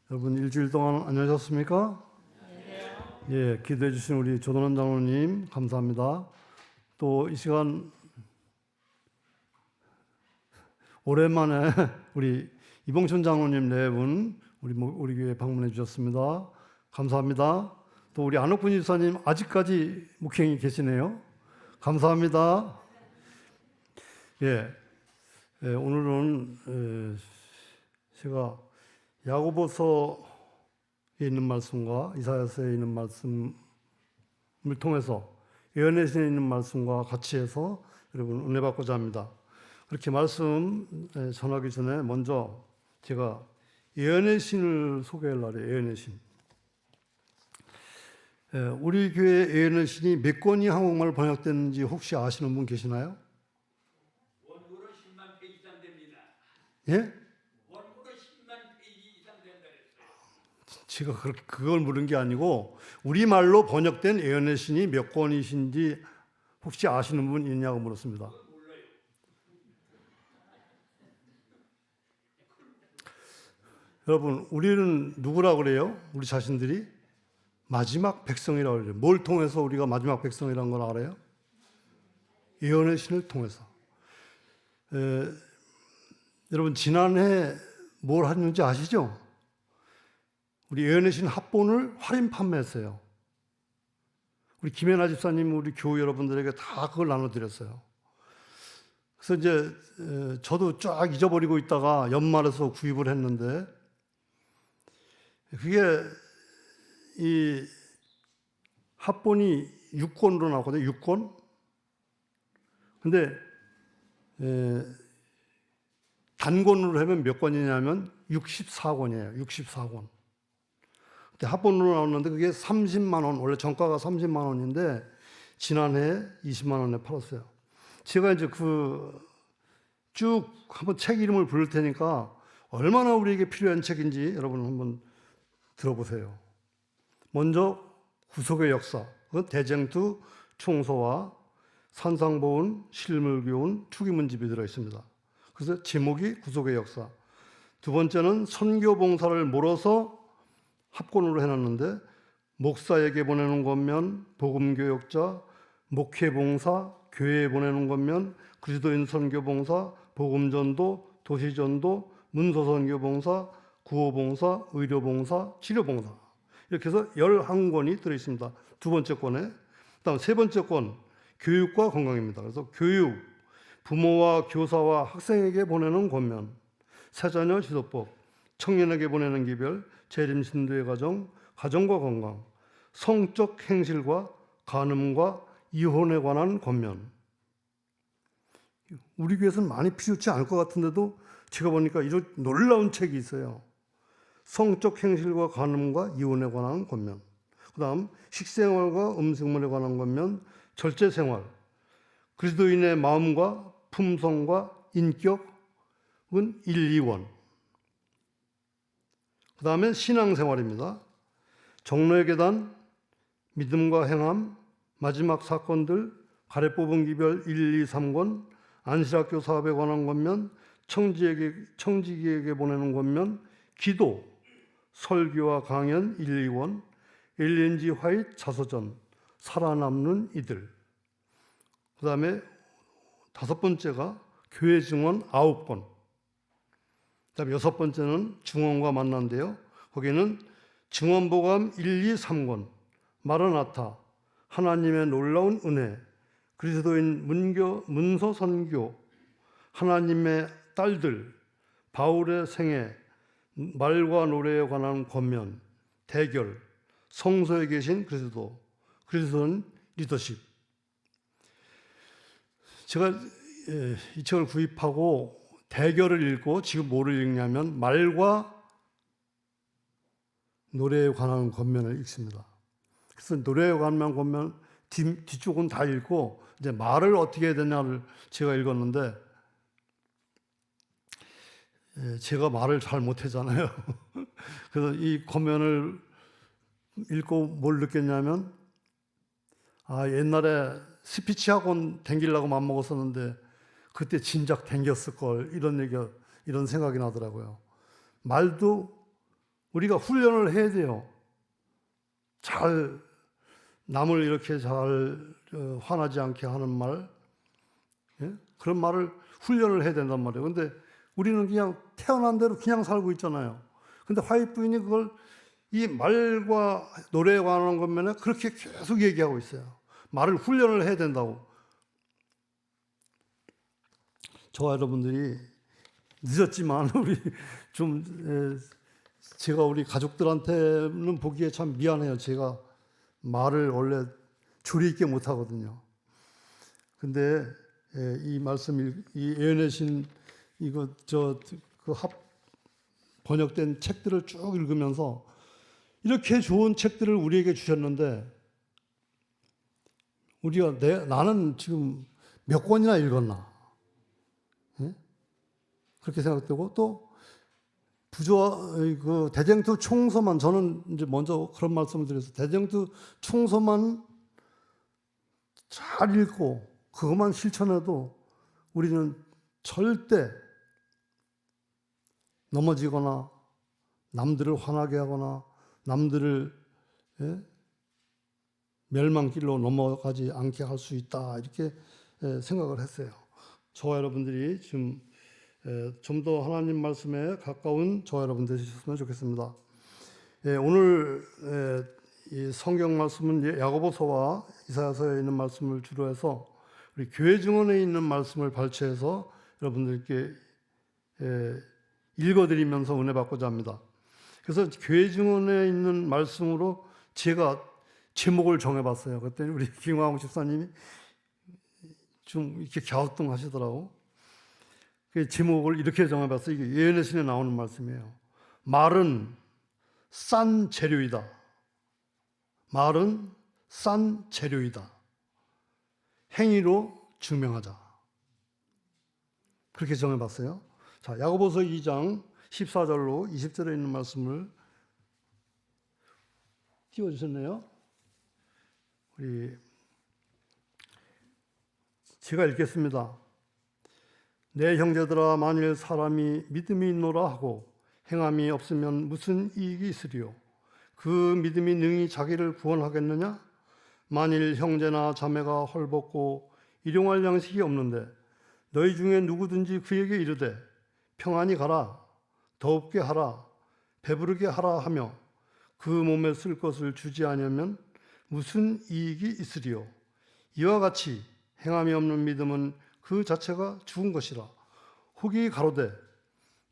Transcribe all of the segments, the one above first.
여러분 일주일 동안 안녕하셨습니까? 예, 기도해 주신 우리 조don원 장로님 감사합니다. 또 이 시간 오랜만에 우리 이봉춘 장로님 네 분 우리 교회 방문해 주셨습니다. 감사합니다. 또 우리 안옥분 집사님 아직까지 목행이 계시네요. 감사합니다. 예, 오늘은 제가 야고보서에 있는 말씀과 이사야서에 있는 말씀을 통해서 예언의 신에 있는 말씀과 같이 해서 여러분 은혜 받고자 합니다. 그렇게 말씀 전하기 전에 먼저 제가 예언의 신을 소개하려고 해요. 예언의 신. 우리 교회 예언의 신이 몇 권이 한국말 번역됐는지 혹시 아시는 분 계시나요? 원고로 10만 페이지 이상 됩니다. 예? 원고로 10만 페이지 이상 된다 그랬어요. 제가 그걸 물은 게 아니고 우리말로 번역된 예언의 신이 몇 권이신지 혹시 아시는 분 있냐고 물었습니다. 여러분, 우리는 누구라고 그래요? 우리 자신들이? 마지막 백성이라고 그래요. 뭘 통해서 우리가 마지막 백성이라는 걸 알아요? 예언의 신을 통해서. 여러분, 지난해 뭘 했는지 아시죠? 우리 예언의 신 합본을 할인 판매했어요. 우리 김혜나 집사님, 우리 교우 여러분들에게 다 그걸 나눠드렸어요. 그래서 이제 저도 쫙 잊어버리고 있다가 연말에서 구입을 했는데 그게 이 합본이 6권으로 나오거든요. 6권. 근데 단권으로 하면 몇 권이냐면 64권이에요. 64권. 근데 합본으로 나오는데 그게 30만 원, 원래 정가가 30만 원인데 지난해 20만 원에 팔았어요. 제가 이제 쭉 한번 책 이름을 부를 테니까 얼마나 우리에게 필요한 책인지 여러분 한번 들어보세요. 먼저 구속의 역사, 대쟁투 총서와 산상보훈, 실물교훈, 투기문집이 들어있습니다. 그래서 제목이 구속의 역사. 두 번째는 선교봉사를 몰아서 합권으로 해놨는데 목사에게 보내는 권면, 복음교역자, 목회봉사, 교회에 보내는 권면, 그리스도인 선교봉사, 복음전도, 도시전도, 문서선교봉사, 구호봉사, 의료봉사, 치료봉사 이렇게 해서 11권이 들어있습니다. 두 번째 권에. 그다음 세 번째 권, 교육과 건강입니다. 그래서 교육, 부모와 교사와 학생에게 보내는 권면, 새자녀 지도법, 청년에게 보내는 기별, 재림 신도의 가정, 가정과 건강, 성적 행실과 간음과 이혼에 관한 권면. 우리 교회에서는 많이 필요치 않을 것 같은데도 제가 보니까 이런 놀라운 책이 있어요. 성적 행실과 간음과 이혼에 관한 권면. 그 다음 식생활과 음식물에 관한 권면, 절제생활, 그리스도인의 마음과 품성과 인격은 1, 2권. 그 다음에 신앙생활입니다. 종로의 계단, 믿음과 행함, 마지막 사건들, 가래 뽑은 기별 1, 2, 3권, 안실학교 사업에 관한 권면, 청지기에게 보내는 권면, 기도, 설교와 강연 1, 2권, 엘렌지 화이트 자서전, 살아남는 이들. 그 다음에 다섯 번째가 교회 증언 9권. 그 다음에 여섯 번째는 증언과 만난데요. 거기는 증언보감 1, 2, 3권, 마라나타, 하나님의 놀라운 은혜, 그리스도인 문서 선교, 하나님의 딸들, 바울의 생애, 말과 노래에 관한 권면, 대결, 성소에 계신 그리스도, 그리스도인 리더십. 제가 이 책을 구입하고 대결을 읽고 지금 뭐를 읽냐면 말과 노래에 관한 권면을 읽습니다. 그래서 노래에 관한 권면 뒤쪽은 다 읽고 이제 말을 어떻게 해야 되냐를 제가 읽었는데 제가 말을 잘 못하잖아요. 그래서 이 권면을 읽고 뭘 느꼈냐면 옛날에 스피치 학원 댕기려고 맘먹었었는데 그때 진작 댕겼을걸 이런 생각이 나더라고요. 말도 우리가 훈련을 해야 돼요. 잘 남을 이렇게 잘 화나지 않게 하는 말, 예? 그런 말을 훈련을 해야 된단 말이에요. 근데 우리는 그냥 태어난 대로 그냥 살고 있잖아요. 근데 화이트 부인이 그걸 이 말과 노래에 관한 것면에 그렇게 계속 얘기하고 있어요. 말을 훈련을 해야 된다고. 저와 여러분들이 늦었지만 우리 좀 제가 우리 가족들한테는 보기에 참 미안해요. 제가 말을 원래 조리 있게 못 하거든요. 근데 이 말씀 이 예언의 신 이거 그 번역된 책들을 쭉 읽으면서 이렇게 좋은 책들을 우리에게 주셨는데 우리가 나는 지금 몇 권이나 읽었나? 예? 그렇게 생각되고 또 그 대쟁투 총서만 저는 이제 먼저 그런 말씀을 드려서 대쟁투 총서만 잘 읽고 그것만 실천해도 우리는 절대 넘어지거나 남들을 화나게 하거나 남들을 멸망길로 넘어가지 않게 할 수 있다 이렇게 생각을 했어요. 저와 여러분들이 지금 좀 더 하나님 말씀에 가까운 저와 여러분 되셨으면 좋겠습니다. 오늘 이 성경 말씀은 야고보서와 이사야서에 있는 말씀을 주로 해서 우리 교회 증언에 있는 말씀을 발췌해서 여러분들께 읽어드리면서 은혜 받고자 합니다. 그래서 교회 증언에 있는 말씀으로 제가 제목을 정해봤어요. 그랬더니 우리 김광호 집사님이 좀 이렇게 갸우뚱하시더라고. 그 제목을 이렇게 정해봤어요. 이게 예언의 신에 나오는 말씀이에요. 말은 싼 재료이다. 말은 싼 재료이다. 행위로 증명하자. 그렇게 정해봤어요. 자, 야고보서 2장 14절로 20절에 있는 말씀을 띄워주셨네요. 제가 읽겠습니다. 내 형제들아 만일 사람이 믿음이 있노라 하고 행함이 없으면 무슨 이익이 있으리요? 그 믿음이 능히 자기를 구원하겠느냐? 만일 형제나 자매가 헐벗고 일용할 양식이 없는데 너희 중에 누구든지 그에게 이르되 평안히 가라, 더웁게 하라, 배부르게 하라 하며 그 몸에 쓸 것을 주지 않으면 무슨 이익이 있으리요? 이와 같이 행함이 없는 믿음은 그 자체가 죽은 것이라. 혹이 가로되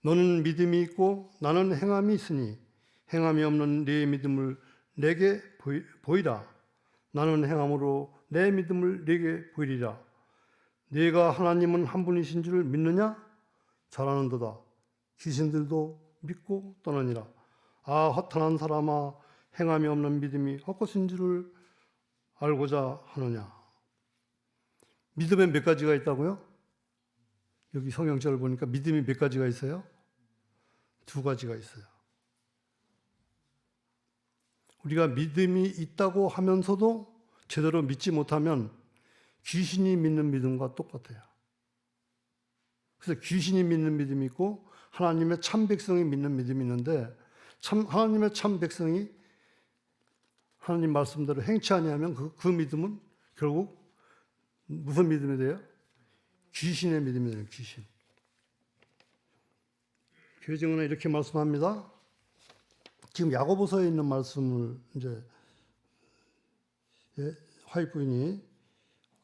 너는 믿음이 있고 나는 행함이 있으니 행함이 없는 네 믿음을 내게 보이라. 나는 행함으로 내 믿음을 내게 보이리라. 네가 하나님은 한 분이신 줄 믿느냐? 잘하는도다. 귀신들도 믿고 떠나니라. 아 허탄한 사람아, 행함이 없는 믿음이 헛것인 줄을 알고자 하느냐. 믿음에 몇 가지가 있다고요? 여기 성경절을 보니까 믿음이 몇 가지가 있어요? 2가지가 있어요. 우리가 믿음이 있다고 하면서도 제대로 믿지 못하면 귀신이 믿는 믿음과 똑같아요. 그래서 귀신이 믿는 믿음이 있고 하나님의 참 백성이 믿는 믿음이 있는데 하나님의 참 백성이 하나님 말씀대로 행치 아니하면 그 믿음은 결국 무슨 믿음이 돼요? 귀신의 믿음이 돼요. 귀신. 교회 증언은 이렇게 말씀합니다. 지금 야고보서에 있는 말씀을 이제 화이트 부인이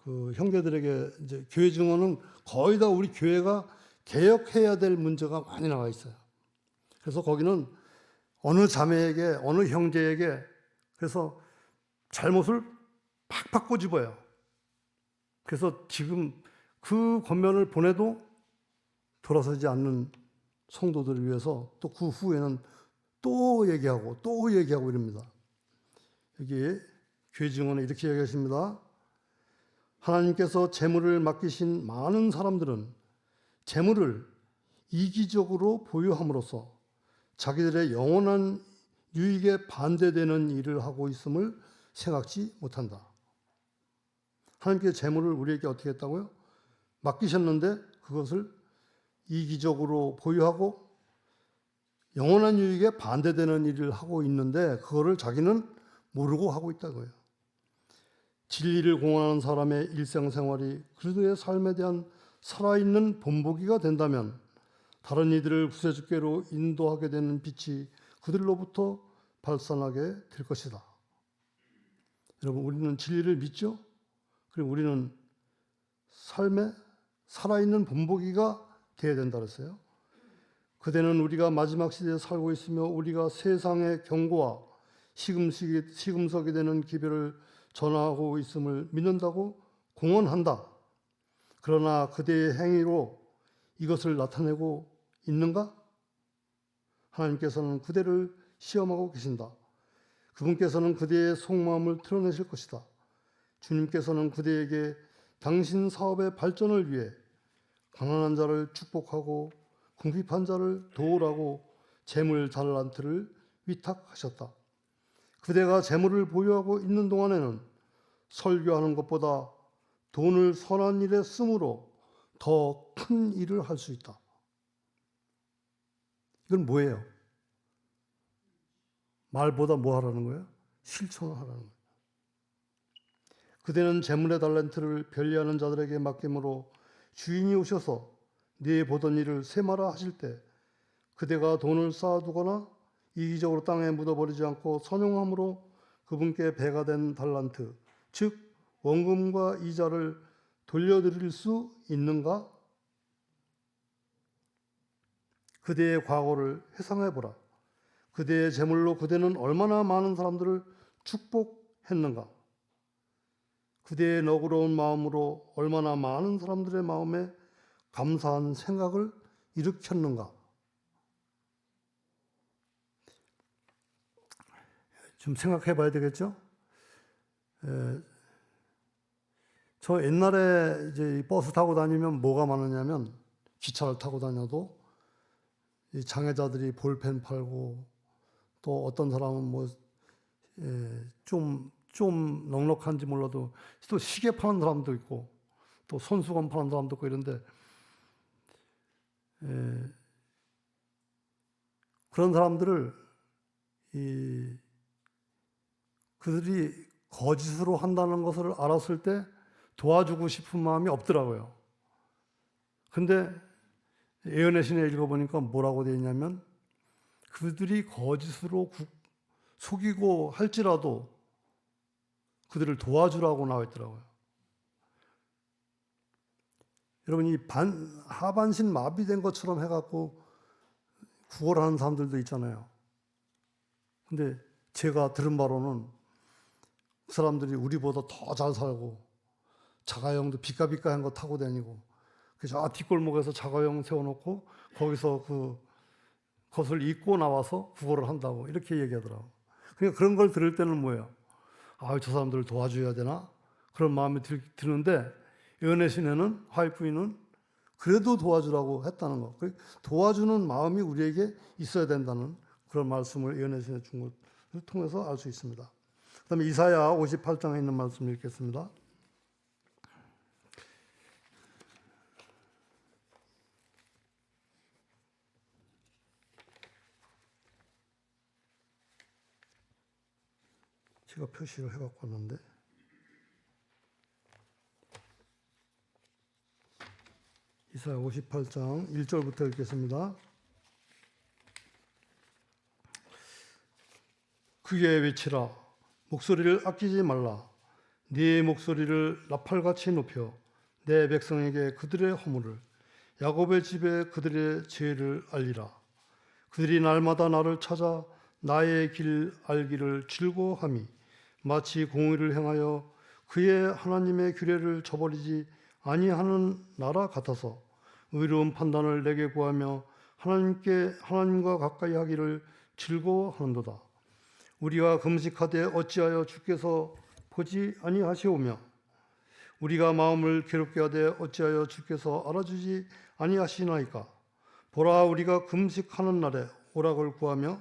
그 형제들에게 이제 교회 증언은 거의 다 우리 교회가 개혁해야 될 문제가 많이 나와 있어요. 그래서 거기는 어느 자매에게 어느 형제에게 그래서 잘못을 팍팍 꼬집어요. 그래서 지금 그 권면을 보내도 돌아서지 않는 성도들을 위해서 또 그 후에는 또 얘기하고 이럽니다. 여기 교회 증언에 이렇게 얘기하십니다. 하나님께서 재물을 맡기신 많은 사람들은 재물을 이기적으로 보유함으로써 자기들의 영원한 유익에 반대되는 일을 하고 있음을 생각지 못한다. 하나님께서 재물을 우리에게 어떻게 했다고요? 맡기셨는데 그것을 이기적으로 보유하고 영원한 유익에 반대되는 일을 하고 있는데 그거를 자기는 모르고 하고 있다고요. 진리를 공언하는 사람의 일생생활이 그리스도의 삶에 대한 살아있는 본보기가 된다면 다른 이들을 구세주께로 인도하게 되는 빛이 그들로부터 발산하게 될 것이다. 여러분, 우리는 진리를 믿죠? 그리고 우리는 삶에 살아있는 본보기가 되어야 된다 그랬어요. 그대는 우리가 마지막 시대에 살고 있으며 우리가 세상의 경고와 시금석이 되는 기별을 전하고 있음을 믿는다고 공언한다. 그러나 그대의 행위로 이것을 나타내고 있는가? 하나님께서는 그대를 시험하고 계신다. 그분께서는 그대의 속마음을 드러내실 것이다. 주님께서는 그대에게 당신 사업의 발전을 위해 가난한 자를 축복하고 궁핍한 자를 도우라고 재물 달란트를 위탁하셨다. 그대가 재물을 보유하고 있는 동안에는 설교하는 것보다 돈을 선한 일에 쓰므로 더 큰 일을 할 수 있다. 이건 뭐예요? 말보다 뭐 하라는 거예요? 실천을 하라는 거예요. 그대는 재물의 달란트를 변리하는 자들에게 맡김으로 주인이 오셔서 네 보던 일을 세마라 하실 때 그대가 돈을 쌓아두거나 이기적으로 땅에 묻어버리지 않고 선용함으로 그분께 배가 된 달란트, 즉 원금과 이자를 돌려드릴 수 있는가? 그대의 과거를 회상해보라. 그대의 재물로 그대는 얼마나 많은 사람들을 축복했는가? 그대의 너그러운 마음으로 얼마나 많은 사람들의 마음에 감사한 생각을 일으켰는가? 좀 생각해 봐야 되겠죠? 저 옛날에 이제 버스 타고 다니면 뭐가 많으냐면 기차를 타고 다녀도 이 장애자들이 볼펜 팔고 또 어떤 사람은 뭐 좀 넉넉한지 몰라도 또 시계 파는 사람도 있고 또 손수건 파는 사람도 있고 이런데 그런 사람들을 그들이 거짓으로 한다는 것을 알았을 때 도와주고 싶은 마음이 없더라고요. 근데 예언의 신에 읽어보니까 뭐라고 되어 있냐면 그들이 거짓으로 속이고 할지라도 그들을 도와주라고 나와 있더라고요. 여러분, 이 하반신 마비된 것처럼 해갖고 구걸하는 사람들도 있잖아요. 근데 제가 들은 바로는 그 사람들이 우리보다 더 잘 살고 자가용도 비까비까한 거 타고 다니고 그래서 뒷골목에서 자가용 세워놓고 거기서 그것을 입고 나와서 구걸을 한다고 이렇게 얘기하더라고. 그러니까 그런 걸 들을 때는 뭐예요? 저 사람들을 도와줘야 되나? 그런 마음이 드는데 예언의 신에는 화이프인은 그래도 도와주라고 했다는 거. 도와주는 마음이 우리에게 있어야 된다는 그런 말씀을 예언의 신에 준 것을 통해서 알 수 있습니다. 그 다음에 이사야 58장에 있는 말씀 읽겠습니다. 제가 표시를 해갖고 왔는데 이사야 58장 1절부터 읽겠습니다. 크게 외치라. 목소리를 아끼지 말라. 네 목소리를 나팔같이 높여 내 백성에게 그들의 허물을 야곱의 집에 그들의 죄를 알리라. 그들이 날마다 나를 찾아 나의 길 알기를 즐거워함이 마치 공의를 행하여 그의 하나님의 규례를 저버리지 아니하는 나라 같아서 의로운 판단을 내게 구하며 하나님과 가까이 하기를 즐거워하는도다. 우리가 금식하되 어찌하여 주께서 보지 아니하시오며 우리가 마음을 괴롭게 하되 어찌하여 주께서 알아주지 아니하시나이까. 보라, 우리가 금식하는 날에 오락을 구하며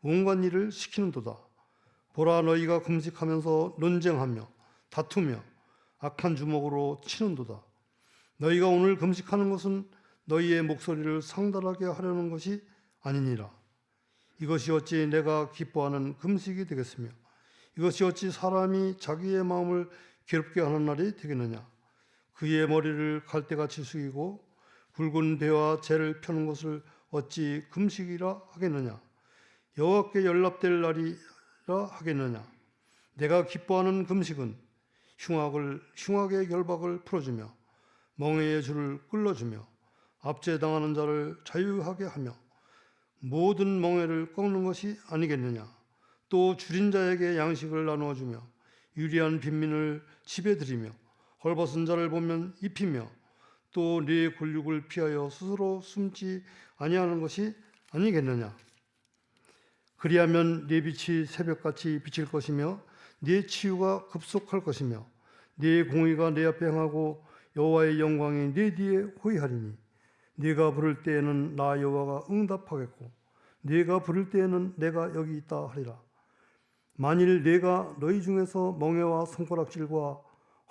온갖 일을 시키는도다. 보라, 너희가 금식하면서 논쟁하며 다투며 악한 주먹으로 치는도다. 너희가 오늘 금식하는 것은 너희의 목소리를 상달하게 하려는 것이 아니니라. 이것이 어찌 내가 기뻐하는 금식이 되겠으며 이것이 어찌 사람이 자기의 마음을 괴롭게 하는 날이 되겠느냐. 그의 머리를 갈대같이 숙이고 굵은 배와 재를 펴는 것을 어찌 금식이라 하겠느냐. 여호와께 연락될 날이라 하겠느냐. 내가 기뻐하는 금식은 흉악의 결박을 풀어주며 멍에의 줄을 끌어주며 압제당하는 자를 자유하게 하며 모든 멍에를 꺾는 것이 아니겠느냐. 또 줄인 자에게 양식을 나누어 주며 유리한 빈민을 집에 들이며 헐벗은 자를 보면 입히며 또 네 곤육을 피하여 스스로 숨지 아니하는 것이 아니겠느냐. 그리하면 네 빛이 새벽같이 비칠 것이며 네 치유가 급속할 것이며 네 공의가 내 앞에 행하고 여호와의 영광이 네 뒤에 호위하리니 네가 부를 때에는 나 여호와가 응답하겠고 네가 부를 때에는 내가 여기 있다 하리라. 만일 네가 너희 중에서 멍에와 손가락질과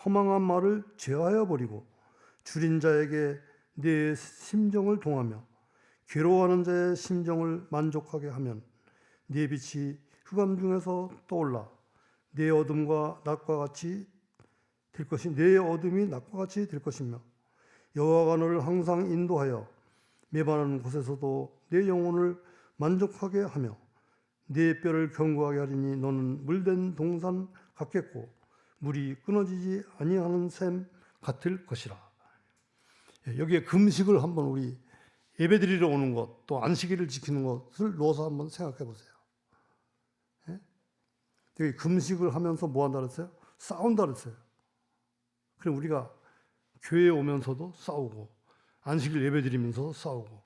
허망한 말을 제하여 버리고 줄인 자에게 네 심정을 동하며 괴로워하는 자의 심정을 만족하게 하면 네 빛이 흑암 중에서 떠올라 네 어둠이 낮과 같이 될 것이며 여호와가 너를 항상 인도하여 메마른 곳에서도 내 영혼을 만족하게 하며 네 뼈를 견고하게 하리니 너는 물된 동산 같겠고 물이 끊어지지 아니하는 샘 같을 것이라. 여기에 금식을 한번 우리 예배드리러 오는 것, 또 안식일을 지키는 것을 놓아서 한번 생각해 보세요. 여기 금식을 하면서 뭐 한다 그랬어요? 싸운다 그랬어요. 그럼 우리가 교회에 오면서도 싸우고 안식일 예배드리면서도 싸우고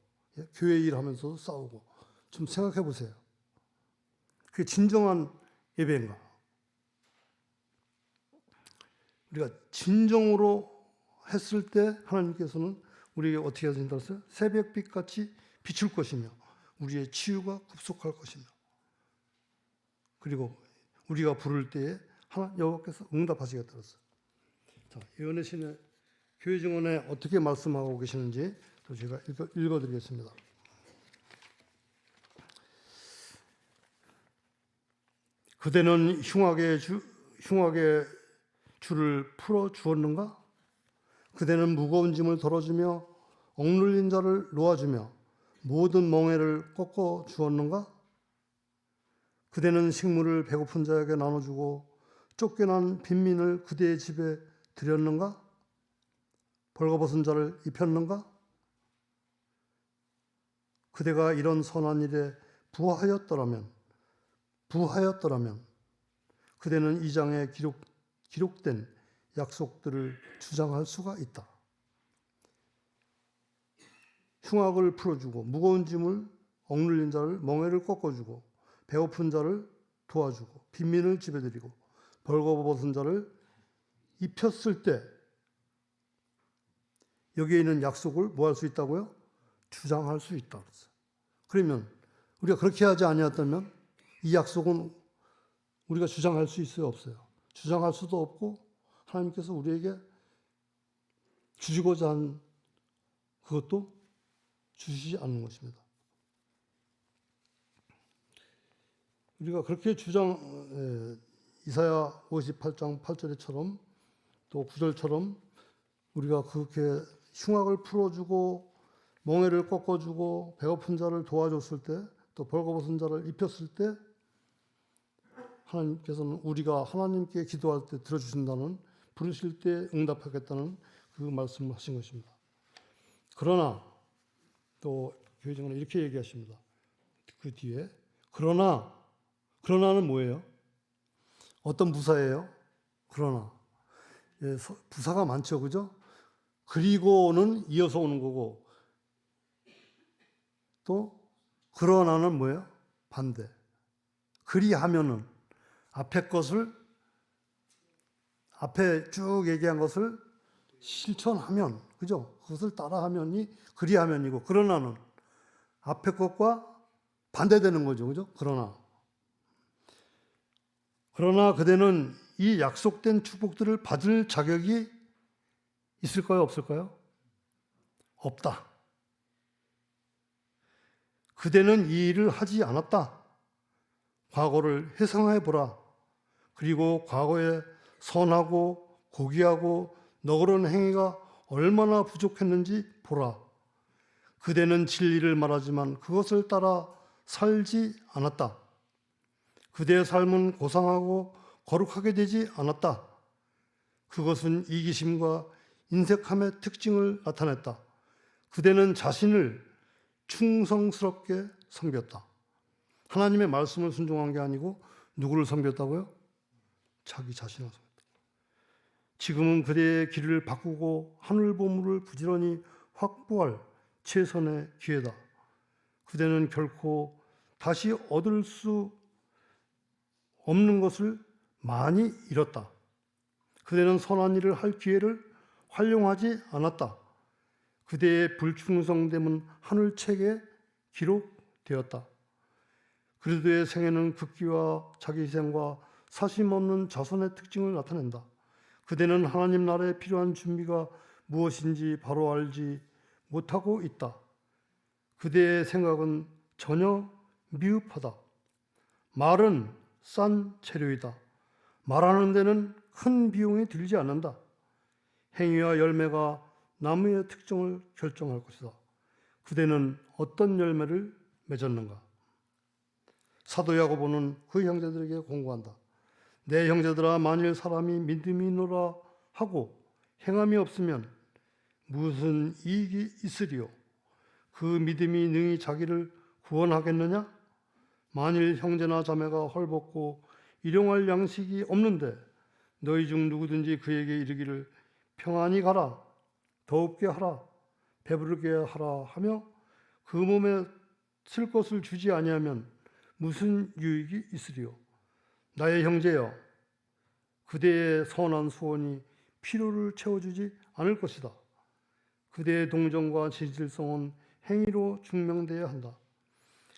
교회 일하면서도 싸우고 좀 생각해 보세요. 그게 진정한 예배인가? 우리가 진정으로 했을 때 하나님께서는 우리에게 어떻게 하신다고 했어요? 새벽빛같이 비출 것이며 우리의 치유가 급속할 것이며 그리고 우리가 부를 때에 여호와께서 응답하시겠다고 했어요. 자, 예언의 신의 교회 증언에 어떻게 말씀하고 계시는지 또 제가 읽어드리겠습니다. 그대는 흉악의 줄을 풀어 주었는가? 그대는 무거운 짐을 덜어주며 억눌린 자를 놓아주며 모든 멍에를 꺾어 주었는가? 그대는 식물을 배고픈 자에게 나눠주고 쫓겨난 빈민을 그대의 집에 들였는가? 벌거벗은 자를 입혔는가? 그대가 이런 선한 일에 부하였더라면 그대는 이 장에 기록된 약속들을 주장할 수가 있다. 흉악을 풀어주고 무거운 짐을 억눌린 자를 멍에를 꺾어주고 배고픈 자를 도와주고 빈민을 집에 들이고 벌거벗은 자를 입혔을 때 여기에 있는 약속을 뭐 할 수 있다고요? 주장할 수 있다. 그러면 우리가 그렇게 하지 아니었다면 이 약속은 우리가 주장할 수 있어요? 없어요? 주장할 수도 없고 하나님께서 우리에게 주시고자 한 그것도 주시지 않는 것입니다. 우리가 그렇게 이사야 58장 8절처럼 또 9절처럼 우리가 그렇게 흉악을 풀어주고 멍에를 꺾어주고 배고픈 자를 도와줬을 때 또 벌거벗은 자를 입혔을 때 하나님께서는 우리가 하나님께 기도할 때 들어주신다는 부르실 때 응답하겠다는 그 말씀을 하신 것입니다. 그러나 또 교회정은 이렇게 얘기하십니다. 그 뒤에 그러나는 뭐예요? 어떤 부사예요? 그러나 부사가 많죠, 그죠? 그리고는 이어서 오는 거고 또 그러나는 뭐예요? 반대. 그리하면은 앞에 쭉 얘기한 것을 실천하면, 그죠? 그것을 따라하면이 그리하면이고, 그러나는 앞에 것과 반대되는 거죠, 그죠? 그러나 그대는 이 약속된 축복들을 받을 자격이 있을까요, 없을까요? 없다. 그대는 이 일을 하지 않았다. 과거를 회상해 보라. 그리고 과거에 선하고 고귀하고 너그러운 행위가 얼마나 부족했는지 보라. 그대는 진리를 말하지만 그것을 따라 살지 않았다. 그대의 삶은 고상하고 거룩하게 되지 않았다. 그것은 이기심과 인색함의 특징을 나타냈다. 그대는 자신을 충성스럽게 섬겼다. 하나님의 말씀을 순종한 게 아니고 누구를 섬겼다고요? 자기 자신을 섬겼다. 지금은 그대의 길을 바꾸고 하늘 보물을 부지런히 확보할 최선의 기회다. 그대는 결코 다시 얻을 수 없는 것을 많이 잃었다. 그대는 선한 일을 할 기회를 활용하지 않았다. 그대의 불충성됨은 하늘책에 기록되었다. 그대의 생애는 극기와 자기희생과 사심없는 자선의 특징을 나타낸다. 그대는 하나님 나라에 필요한 준비가 무엇인지 바로 알지 못하고 있다. 그대의 생각은 전혀 미흡하다. 말은 싼 재료이다. 말하는 데는 큰 비용이 들지 않는다. 행위와 열매가 나무의 특징을 결정할 것이다. 그대는 어떤 열매를 맺었는가? 사도 야고보는 그 형제들에게 공고한다. 내 형제들아, 만일 사람이 믿음이 있노라 하고 행함이 없으면 무슨 이익이 있으리요? 그 믿음이 능히 자기를 구원하겠느냐? 만일 형제나 자매가 헐벗고 일용할 양식이 없는데 너희 중 누구든지 그에게 이르기를 평안히 가라, 더웁게 하라, 배부르게 하라 하며 그 몸에 쓸 것을 주지 아니하면 무슨 유익이 있으리요? 나의 형제여, 그대의 선한 소원이 필요를 채워주지 않을 것이다. 그대의 동정과 진실성은 행위로 증명되어야 한다.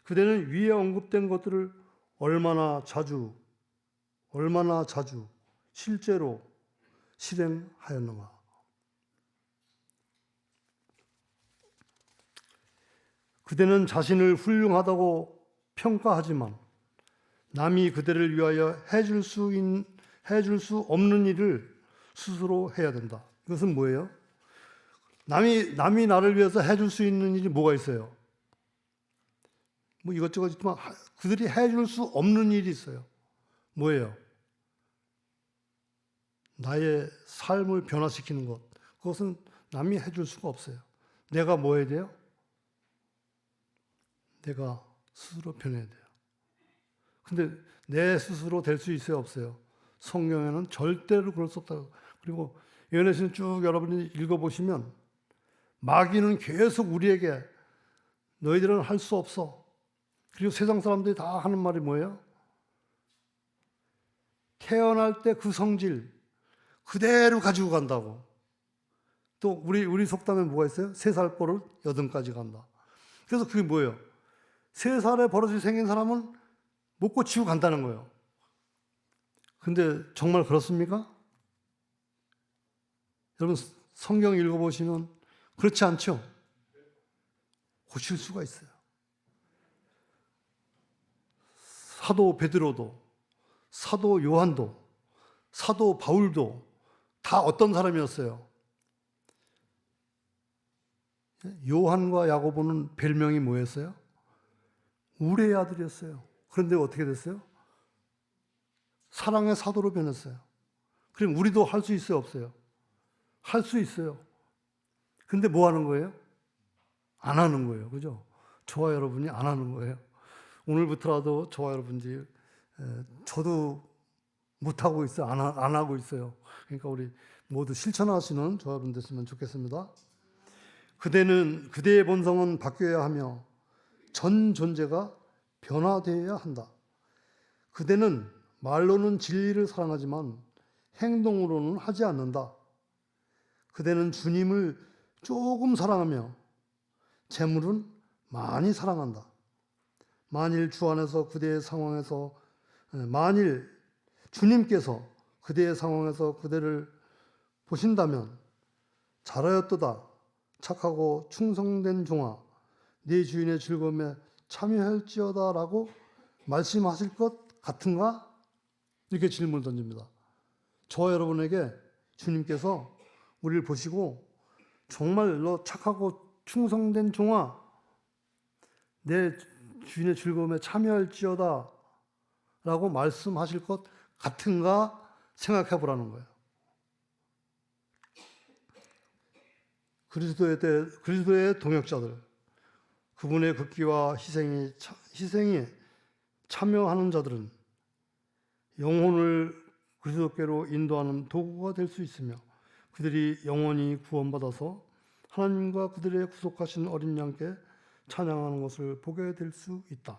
그대는 위에 언급된 것들을 얼마나 자주 실제로 실행하였는가? 그대는 자신을 훌륭하다고 평가하지만 남이 그대를 위하여 해줄 수 없는 일을 스스로 해야 된다. 이것은 뭐예요? 남이 나를 위해서 해줄 수 있는 일이 뭐가 있어요? 뭐 이것저것 있지만 그들이 해줄 수 없는 일이 있어요. 뭐예요? 나의 삶을 변화시키는 것. 그것은 남이 해줄 수가 없어요. 내가 뭐 해야 돼요? 내가 스스로 변해야 돼요. 근데 내 스스로 될 수 있어요, 없어요? 성경에는 절대로 그럴 수 없다고. 그리고 요한에서는 쭉 여러분이 읽어보시면 마귀는 계속 우리에게 너희들은 할 수 없어. 그리고 세상 사람들이 다 하는 말이 뭐예요? 태어날 때 그 성질 그대로 가지고 간다고. 또 우리 속담에 뭐가 있어요? 3살 버릇 8까지 간다. 그래서 그게 뭐예요? 3살에 버릇이 생긴 사람은 못 고치고 간다는 거예요. 근데 정말 그렇습니까? 여러분 성경 읽어보시면 그렇지 않죠? 고칠 수가 있어요. 사도 베드로도, 사도 요한도, 사도 바울도 다 어떤 사람이었어요? 요한과 야고보는 별명이 뭐였어요? 우레의 아들이었어요. 그런데 어떻게 됐어요? 사랑의 사도로 변했어요. 그럼 우리도 할 수 있어요, 없어요? 할 수 있어요. 근데 뭐 하는 거예요? 안 하는 거예요. 그죠? 저와 여러분이 안 하는 거예요. 오늘부터라도 저와 여러분들이 저도 못하고 있어요. 안 하고 있어요. 그러니까 우리 모두 실천하시는 저와 여러분 됐으면 좋겠습니다. 그대의 본성은 바뀌어야 하며 전 존재가 변화되어야 한다. 그대는 말로는 진리를 사랑하지만 행동으로는 하지 않는다. 그대는 주님을 조금 사랑하며 재물은 많이 사랑한다. 만일 주님께서 그대의 상황에서 그대를 보신다면 잘하였도다. 착하고 충성된 종아, 네 주인의 즐거움에 참여할지어다라고 말씀하실 것 같은가? 이렇게 질문을 던집니다. 저와 여러분에게 주님께서 우리를 보시고 정말로 착하고 충성된 종아, 내 주인의 즐거움에 참여할지어다 라고 말씀하실 것 같은가 생각해 보라는 거예요. 그리스도의 동역자들, 그분의 극기와 희생에 참여하는 자들은 영혼을 그리스도께로 인도하는 도구가 될 수 있으며 그들이 영원히 구원받아서 하나님과 그들의 구속하신 어린 양께 찬양하는 것을 보게 될 수 있다.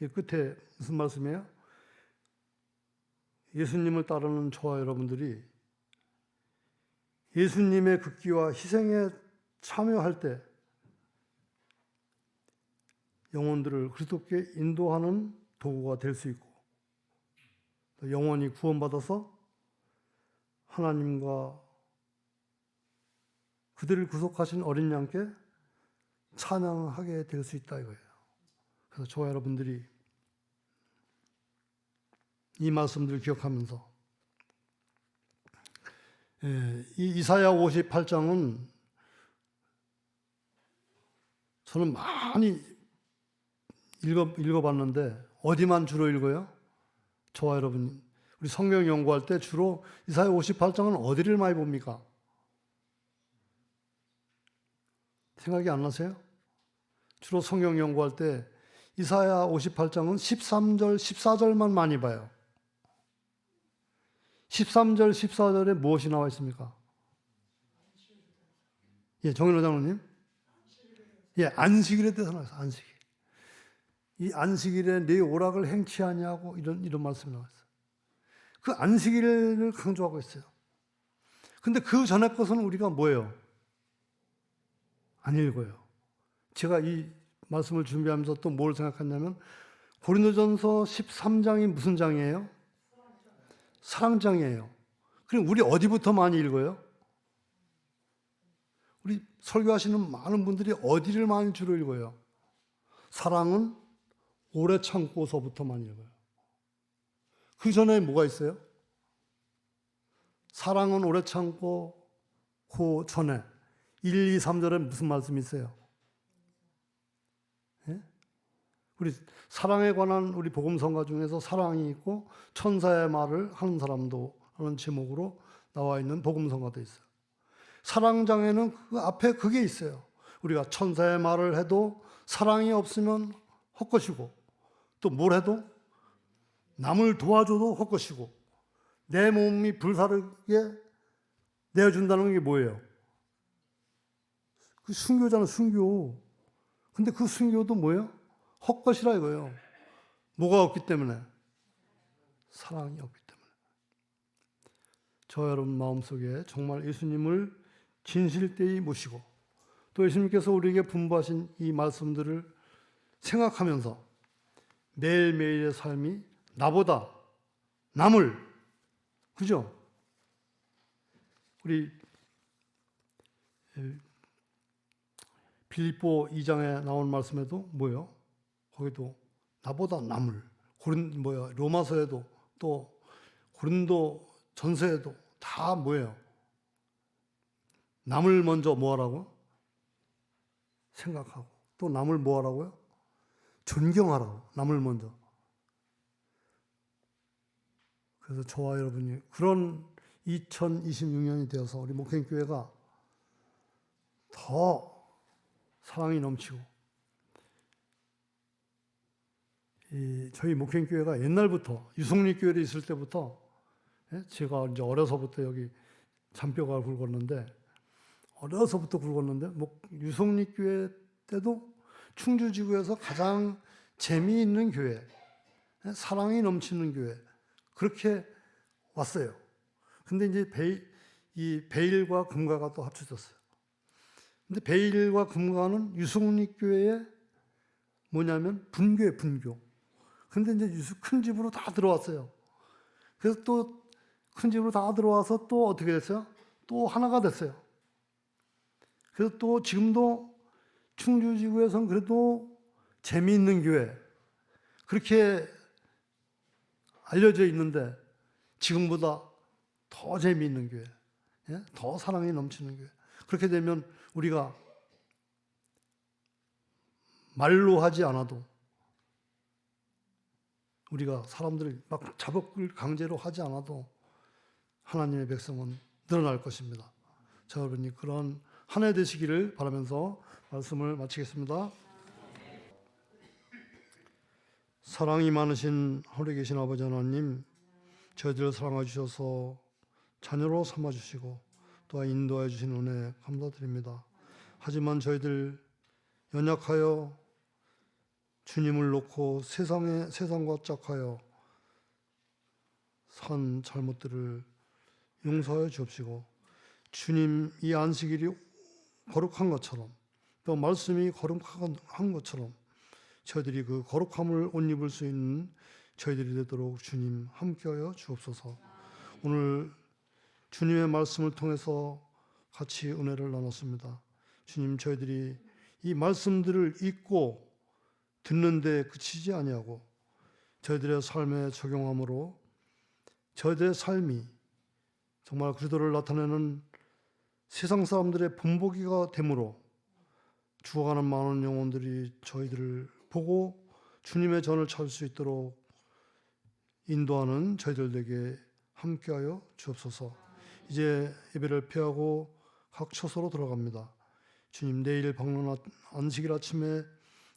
이 끝에 무슨 말씀이에요? 예수님을 따르는 저와 여러분들이 예수님의 극기와 희생에 참여할 때 영혼들을 그리스도께 인도하는 도구가 될 수 있고 영원히 구원받아서 하나님과 그들을 구속하신 어린 양께 찬양하게 될 수 있다 이거예요. 그래서 저와 여러분들이 이 말씀들을 기억하면서 이 이사야 58장은 저는 많이 읽어봤는데 어디만 주로 읽어요? 저와 여러분 우리 성경 연구할 때 주로 이사야 58장은 어디를 많이 봅니까? 생각이 안 나세요? 주로 성경 연구할 때 이사야 58장은 13절, 14절만 많이 봐요. 13절, 14절에 무엇이 나와 있습니까? 예, 정인호 장로님. 예, 안식일에 대해서 나와 있어요. 안식일. 이 안식일에 내 오락을 행치 아니하고 이런 말씀이 나와 있어요. 그 안식일을 강조하고 있어요. 근데 그 전에 것은 우리가 뭐예요? 안 읽어요. 제가 이 말씀을 준비하면서 또 뭘 생각했냐면 고린도전서 13장이 무슨 장이에요? 사랑장이에요. 그럼 우리 어디부터 많이 읽어요? 우리 설교하시는 많은 분들이 어디를 많이 주로 읽어요? 사랑은 오래 참고서부터 많이 읽어요. 그 전에 뭐가 있어요? 사랑은 오래 참고 그 전에 1, 2, 3절에 무슨 말씀이 있어요? 예? 우리 사랑에 관한 우리 복음성가 중에서 사랑이 있고 천사의 말을 하는 사람도 하는 제목으로 나와 있는 복음성가도 있어요. 사랑장에는 그 앞에 그게 있어요. 우리가 천사의 말을 해도 사랑이 없으면 헛것이고 또 뭘 해도 남을 도와줘도 헛것이고 내 몸이 불사르게 내어준다는 게 뭐예요? 그 순교잖아요, 순교. 근데 그 순교도 뭐예요? 헛것이라 이거예요. 뭐가 없기 때문에? 사랑이 없기 때문에. 저 여러분 마음속에 정말 예수님을 진실되이 모시고 또 예수님께서 우리에게 분부하신 이 말씀들을 생각하면서 매일매일의 삶이 나보다 남을, 그죠? 우리 빌립보 2장에 나온 말씀에도 뭐예요? 거기도 나보다 남을, 로마서에도 또 고린도 전서에도 다 뭐예요? 남을 먼저 뭐하라고? 생각하고 또 남을 뭐하라고요? 존경하라고. 남을 먼저. 그래서 저와 여러분이 그런 2026년이 되어서 우리 목행교회가 더 사랑이 넘치고 저희 목행교회가 옛날부터 유성리교회에 있을 때부터 제가 이제 어려서부터 여기 잔뼈가 굵었는데 유성리교회 때도 충주지구에서 가장 재미있는 교회, 사랑이 넘치는 교회 그렇게 왔어요. 근데 이제 베일과 금가가 또 합쳐졌어요. 근데 베일과 금가는 유성리교회의 뭐냐면 분교예요, 분교. 근데 이제 큰 집으로 다 들어왔어요. 그래서 또 큰 집으로 다 들어와서 또 어떻게 됐어요? 또 하나가 됐어요. 그래서 또 지금도 충주지구에서는 그래도 재미있는 교회 그렇게 알려져 있는데 지금보다 더 재미있는 교회, 예? 더 사랑이 넘치는 교회. 그렇게 되면 우리가 말로 하지 않아도 우리가 사람들을 막 자복을 강제로 하지 않아도 하나님의 백성은 늘어날 것입니다. 자, 여러분이 그런 한 해 되시기를 바라면서 말씀을 마치겠습니다. 사랑이 많으신 하늘에 계신 아버지 하나님, 저희들을 사랑해 주셔서 자녀로 삼아 주시고 또한 인도해 주신 은혜 감사드립니다. 하지만 저희들 연약하여 주님을 놓고 세상과 짝하여 산 잘못들을 용서하여 주옵시고, 주님 이 안식일이 거룩한 것처럼 또 말씀이 거룩한 것처럼 저희들이 그 거룩함을 옷 입을 수 있는 저희들이 되도록 주님 함께하여 주옵소서. 오늘 주님의 말씀을 통해서 같이 은혜를 나눴습니다. 주님, 저희들이 이 말씀들을 읽고 듣는데 그치지 아니하고 저희들의 삶에 적용함으로 저희들의 삶이 정말 그리스도를 나타내는 세상 사람들의 본보기가 되므로 죽어가는 많은 영혼들이 저희들을 보고 주님의 전을 찾을 수 있도록 인도하는 저희들에게 함께하여 주옵소서. 이제 예배를 피하고 각 처소로 들어갑니다. 주님, 내일 밝는 안식일 아침에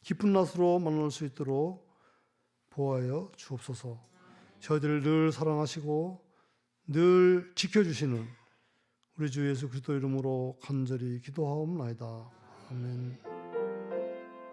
기쁜 낫으로 만날 수 있도록 보호하여 주옵소서. 저희들을 늘 사랑하시고 늘 지켜주시는 우리 주 예수 그리스도 이름으로 간절히 기도하옵나이다. 아멘.